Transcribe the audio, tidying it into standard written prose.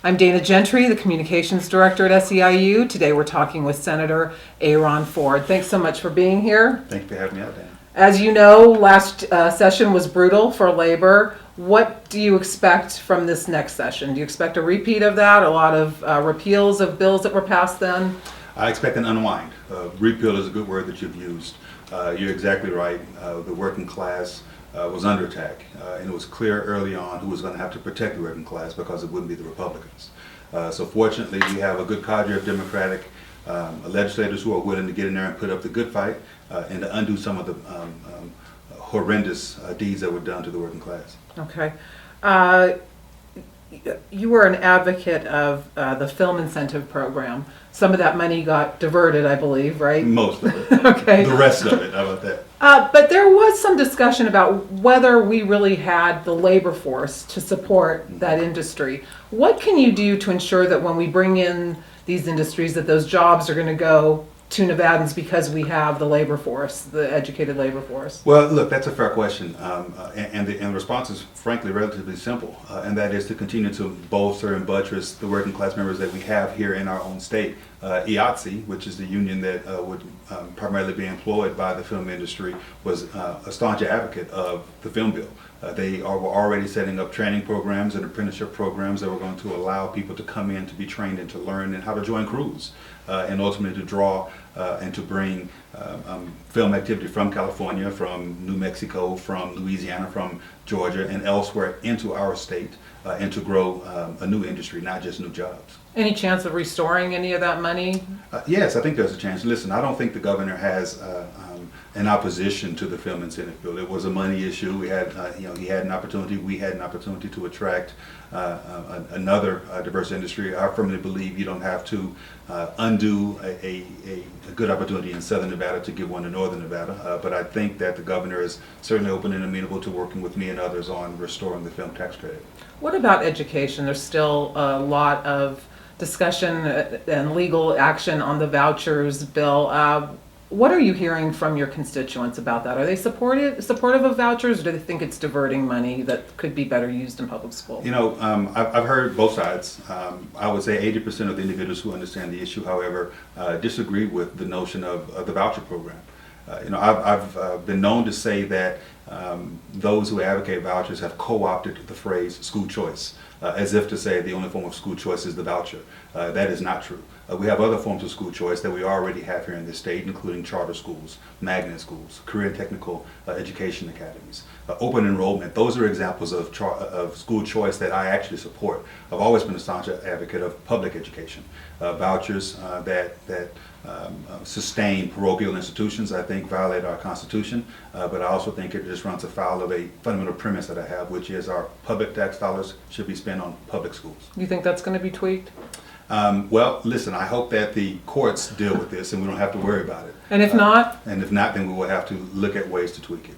I'm Dana Gentry, the Communications Director at SEIU. Today we're talking with Senator Aaron Ford. Thanks so much for being here. Thank you for having me out, Dana. As you know, last session was brutal for labor. What do you expect from this next session? Do you expect a repeat of that? A lot of repeals of bills that were passed then? I expect an unwind. Repeal is a good word that you've used. You're exactly right. The working class was under attack, and it was clear early on who was going to have to protect the working class because it wouldn't be the Republicans. So fortunately, we have a good cadre of Democratic legislators who are willing to get in there and put up the good fight and to undo some of the horrendous deeds that were done to the working class. Okay. You were an advocate of the film incentive program. Some of that money got diverted, I believe, right? Most of it. Okay. The rest of it, how about that? But there was some discussion about whether we really had the labor force to support that industry. What can you do to ensure that when we bring in these industries, that those jobs are going to go to Nevadans because we have the labor force, the educated labor force? Well, look, that's a fair question, and the response is frankly relatively simple, and that is to continue to bolster and buttress the working class members that we have here in our own state. EATSE, which is the union that would primarily be employed by the film industry, was a staunch advocate of the film bill. They were already setting up training programs and apprenticeship programs that were going to allow people to come in to be trained and to learn and how to join crews, and ultimately to draw and to bring film activity from California, from New Mexico, from Louisiana, from Georgia, and elsewhere into our state, and to grow a new industry, not just new jobs. Any chance of restoring any of that money? Yes, I think there's a chance. Listen, I don't think the governor has an opposition to the film incentive bill. It was a money issue. We had, he had an opportunity. We had an opportunity to attract another diverse industry. I firmly believe you don't have to undo a good opportunity in Southern Nevada to give one to Northern Nevada. But I think that the governor is certainly open and amenable to working with me and others on restoring the film tax credit. What about education? There's still a lot of discussion and legal action on the vouchers bill. What are you hearing from your constituents about that? Are they supportive of vouchers, or do they think it's diverting money that could be better used in public school? You know, I've heard both sides. I would say 80% of the individuals who understand the issue, however, disagree with the notion of the voucher program. I've been known to say that those who advocate vouchers have co-opted the phrase school choice, as if to say the only form of school choice is the voucher. That is not true. We have other forms of school choice that we already have here in this state, including charter schools, magnet schools, career and technical education academies, open enrollment. Those are examples of school choice that I actually support. I've always been a staunch advocate of public education. Vouchers that sustain parochial institutions, I think, violate our Constitution, but I also think it just runs afoul of a fundamental premise that I have, which is our public tax dollars should be spent on public schools. You think that's going to be tweaked? Well, listen, I hope that the courts deal with this and we don't have to worry about it. And if not? And if not, then we will have to look at ways to tweak it.